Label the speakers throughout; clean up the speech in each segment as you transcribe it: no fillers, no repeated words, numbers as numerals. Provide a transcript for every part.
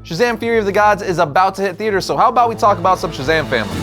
Speaker 1: Shazam! Fury of the Gods is about to hit theaters, so how about we talk about some SHAZAM Family?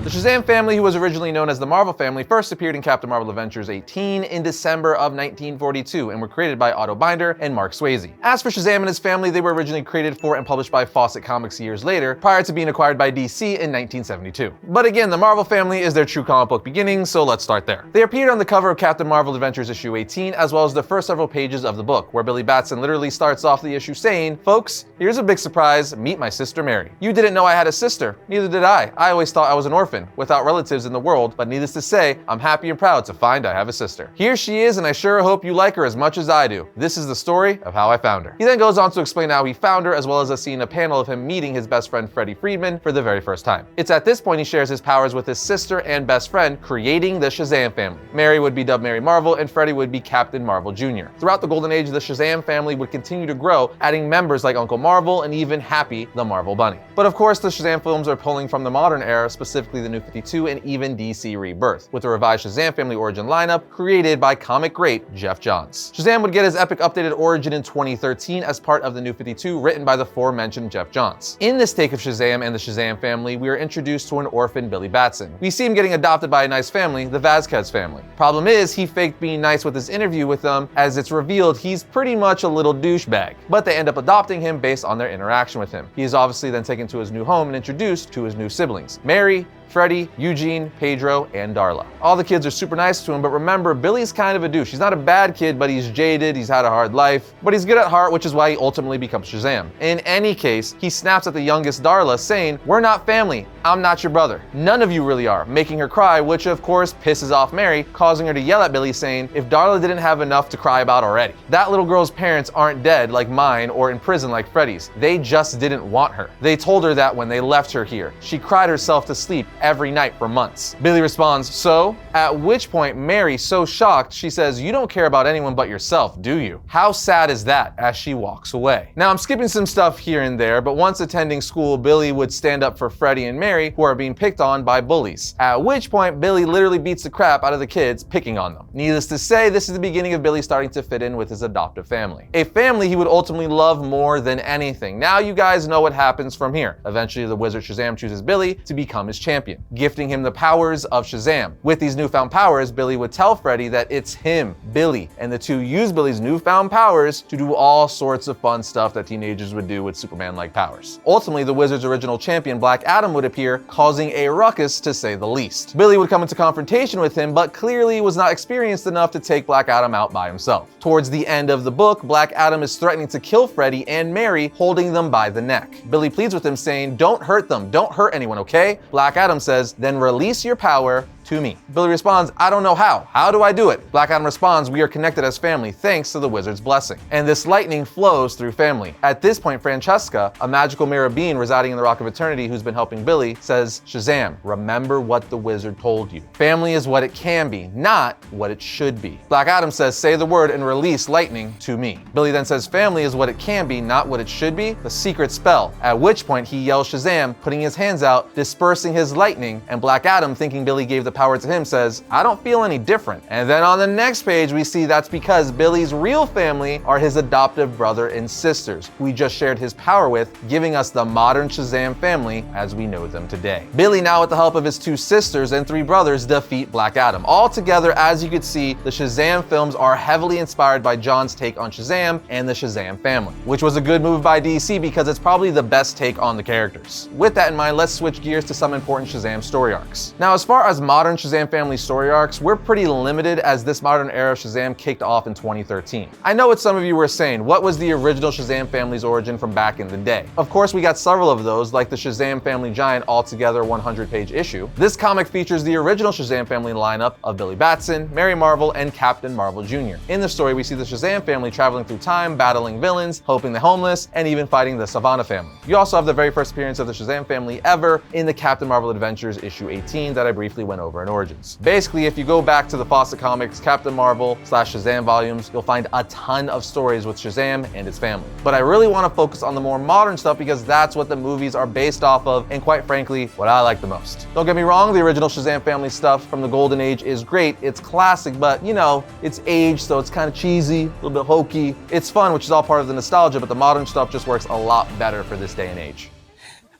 Speaker 1: The SHAZAM family, who was originally known as the Marvel family, first appeared in Captain Marvel Adventures 18 in December of 1942 and were created by Otto Binder and Mark Swayze. As for Shazam and his family, they were originally created for and published by Fawcett Comics years later, prior to being acquired by DC in 1972. But again, the Marvel family is their true comic book beginning, so let's start there. They appeared on the cover of Captain Marvel Adventures issue 18, as well as the first several pages of the book, where Billy Batson literally starts off the issue saying, "Folks, here's a big surprise, meet my sister Mary. You didn't know I had a sister, neither did I. I always thought I was an orphan, without relatives in the world, but needless to say, I'm happy and proud to find I have a sister. Here she is, and I sure hope you like her as much as I do. This is the story of how I found her." He then goes on to explain how he found her, as well as a panel of him meeting his best friend Freddie Friedman for the very first time. It's at this point he shares his powers with his sister and best friend, creating the SHAZAM family. Mary would be dubbed Mary Marvel, and Freddie would be Captain Marvel Jr. Throughout the golden age, the SHAZAM family would continue to grow, adding members like Uncle Marvel and even Happy the Marvel Bunny. But of course, the SHAZAM films are pulling from the modern era, specifically the New 52 and even DC Rebirth, with a revised SHAZAM family origin lineup created by comic great Geoff Johns. Shazam would get his epic updated origin in 2013 as part of the New 52, written by the aforementioned Geoff Johns. In this take of Shazam and the SHAZAM family, we are introduced to an orphan Billy Batson. We see him getting adopted by a nice family, the Vasquez family. Problem is, he faked being nice with his interview with them, as it's revealed he's pretty much a little douchebag. But they end up adopting him based on their interaction with him. He is obviously then taken to his new home and introduced to his new siblings, Mary, Freddie, Eugene, Pedro, and Darla. All the kids are super nice to him, but remember, Billy's kind of a douche. He's not a bad kid, but he's jaded, he's had a hard life, but he's good at heart, which is why he ultimately becomes Shazam. In any case, he snaps at the youngest Darla, saying, "We're not family, I'm not your brother. None of you really are," making her cry, which of course pisses off Mary, causing her to yell at Billy, saying, "If Darla didn't have enough to cry about already. That little girl's parents aren't dead like mine or in prison like Freddie's. They just didn't want her. They told her that when they left her here. She cried herself to sleep every night for months." Billy responds, "So?" At which point Mary, so shocked, she says, "You don't care about anyone but yourself, do you?" How sad is that, as she walks away. Now I'm skipping some stuff here and there, but once attending school, Billy would stand up for Freddie and Mary, who are being picked on by bullies. At which point Billy literally beats the crap out of the kids picking on them. Needless to say, this is the beginning of Billy starting to fit in with his adoptive family. A family he would ultimately love more than anything. Now you guys know what happens from here. Eventually the wizard Shazam chooses Billy to become his champion, gifting him the powers of Shazam. With these newfound powers, Billy would tell Freddie that it's him, Billy, and the two use Billy's newfound powers to do all sorts of fun stuff that teenagers would do with Superman-like powers. Ultimately, the wizard's original champion, Black Adam, would appear, causing a ruckus to say the least. Billy would come into confrontation with him, but clearly was not experienced enough to take Black Adam out by himself. Towards the end of the book, Black Adam is threatening to kill Freddie and Mary, holding them by the neck. Billy pleads with him, saying, "Don't hurt them, don't hurt anyone, okay?" Black Adam says, "Then release your power to me." Billy responds, "I don't know how. How do I do it?" Black Adam responds, "We are connected as family thanks to the wizard's blessing." And this lightning flows through family. At this point, Francesca, a magical mirror being residing in the Rock of Eternity who's been helping Billy, says, "Shazam, remember what the wizard told you. Family is what it can be, not what it should be." Black Adam says, "Say the word and release lightning to me." Billy then says, "Family is what it can be, not what it should be, the secret spell." At which point he yells Shazam, putting his hands out, dispersing his lightning, and Black Adam, thinking Billy gave the power to him, says, "I don't feel any different." And then on the next page, we see that's because Billy's real family are his adoptive brother and sisters, who he just shared his power with, giving us the modern Shazam family as we know them today. Billy, now with the help of his two sisters and three brothers, defeat Black Adam. Altogether, as you could see, the Shazam films are heavily inspired by John's take on Shazam and the Shazam family, which was a good move by DC because it's probably the best take on the characters. With that in mind, let's switch gears to some important Shazam story arcs. Now, as far as modern Shazam family story arcs, we're pretty limited, as this modern era of Shazam kicked off in 2013. I know what some of you were saying, what was the original Shazam family's origin from back in the day? Of course, we got several of those, like the Shazam Family Giant altogether 100-page issue. This comic features the original Shazam family lineup of Billy Batson, Mary Marvel, and Captain Marvel Jr. In the story, we see the Shazam family traveling through time, battling villains, helping the homeless, and even fighting the Savannah family. You also have the very first appearance of the Shazam family ever in the Captain Marvel Adventures issue 18 that I briefly went over cover and origins. Basically, if you go back to the Fawcett Comics Captain Marvel / Shazam volumes, you'll find a ton of stories with Shazam and his family. But I really want to focus on the more modern stuff because that's what the movies are based off of, and quite frankly, what I like the most. Don't get me wrong, the original Shazam family stuff from the Golden Age is great, it's classic, but you know, it's aged, so it's kind of cheesy, a little bit hokey. It's fun, which is all part of the nostalgia, but the modern stuff just works a lot better for this day and age.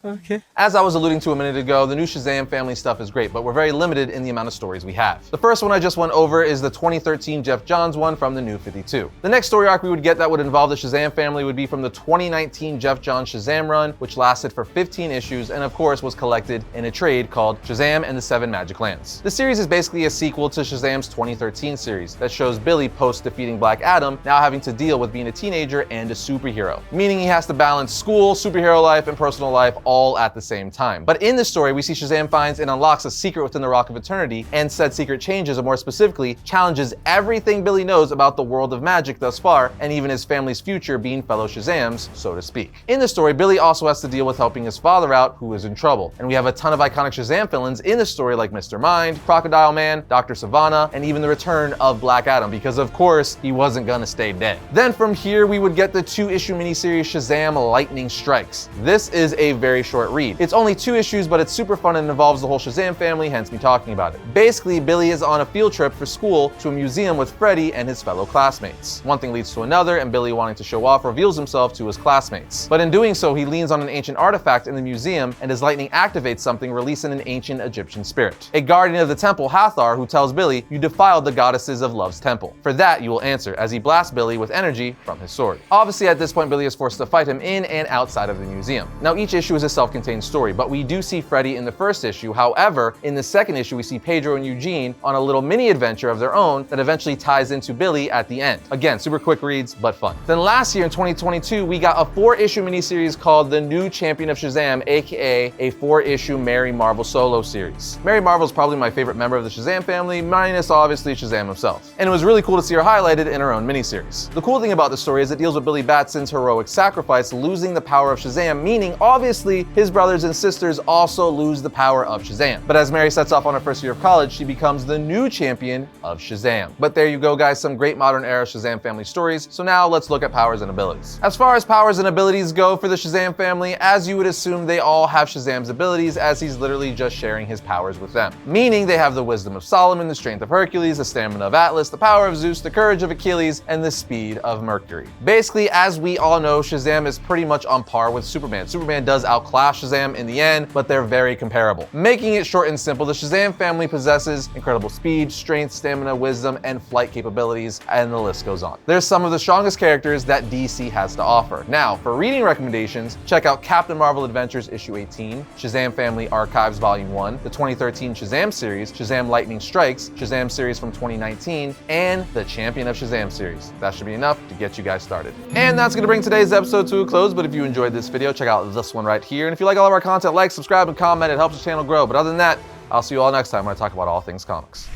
Speaker 2: Okay.
Speaker 1: As I was alluding to a minute ago, the new Shazam family stuff is great, but we're very limited in the amount of stories we have. The first one I just went over is the 2013 Jeff Johns one from the New 52. The next story arc we would get that would involve the Shazam family would be from the 2019 Jeff Johns Shazam run, which lasted for 15 issues and of course was collected in a trade called Shazam and the Seven Magic Lands. The series is basically a sequel to Shazam's 2013 series that shows Billy post-defeating Black Adam now having to deal with being a teenager and a superhero, meaning he has to balance school, superhero life, and personal life all at the same time. But in this story, we see Shazam finds and unlocks a secret within the Rock of Eternity, and said secret changes, or more specifically, challenges everything Billy knows about the world of magic thus far, and even his family's future being fellow Shazams, so to speak. In the story, Billy also has to deal with helping his father out, who is in trouble. And we have a ton of iconic Shazam villains in the story like Mr. Mind, Crocodile Man, Dr. Savannah, and even the return of Black Adam, because of course, he wasn't gonna stay dead. Then from here, we would get the 2-issue miniseries Shazam Lightning Strikes. This is a very short read. It's only 2 issues, but it's super fun and involves the whole Shazam family, hence me talking about it. Basically, Billy is on a field trip for school to a museum with Freddy and his fellow classmates. One thing leads to another, and Billy, wanting to show off, reveals himself to his classmates. But in doing so, he leans on an ancient artifact in the museum, and his lightning activates something, releasing an ancient Egyptian spirit. A guardian of the temple, Hathor, who tells Billy, "You defiled the goddesses of love's temple. For that, you will answer," as he blasts Billy with energy from his sword. Obviously, at this point, Billy is forced to fight him in and outside of the museum. Now, each issue is a self-contained story, but we do see Freddy in the first issue. However, in the second issue, we see Pedro and Eugene on a little mini adventure of their own that eventually ties into Billy at the end. Again, super quick reads, but fun. Then last year in 2022, we got a 4-issue miniseries called The New Champion of Shazam, aka a 4-issue Mary Marvel solo series. Mary Marvel is probably my favorite member of the Shazam family, minus obviously Shazam himself. And it was really cool to see her highlighted in her own miniseries. The cool thing about the story is it deals with Billy Batson's heroic sacrifice, losing the power of Shazam, meaning obviously his brothers and sisters also lose the power of Shazam. But as Mary sets off on her first year of college, she becomes the new champion of Shazam. But there you go, guys, some great modern era Shazam family stories. So now let's look at powers and abilities. As far as powers and abilities go for the Shazam family, as you would assume, they all have Shazam's abilities, as he's literally just sharing his powers with them. Meaning they have the wisdom of Solomon, the strength of Hercules, the stamina of Atlas, the power of Zeus, the courage of Achilles, and the speed of Mercury. Basically, as we all know, Shazam is pretty much on par with Superman. Superman does outclass Shazam in the end, but they're very comparable. Making it short and simple, the Shazam family possesses incredible speed, strength, stamina, wisdom, and flight capabilities, and the list goes on. They're some of the strongest characters that DC has to offer. Now, for reading recommendations, check out Captain Marvel Adventures issue 18, Shazam Family Archives Volume 1, the 2013 Shazam series, Shazam Lightning Strikes, Shazam series from 2019, and the Champion of Shazam series. That should be enough to get you guys started. And that's gonna bring today's episode to a close, but if you enjoyed this video, check out this one right here. And if you like all of our content, like, subscribe, and comment. It helps the channel grow. But other than that, I'll see you all next time when I talk about all things comics.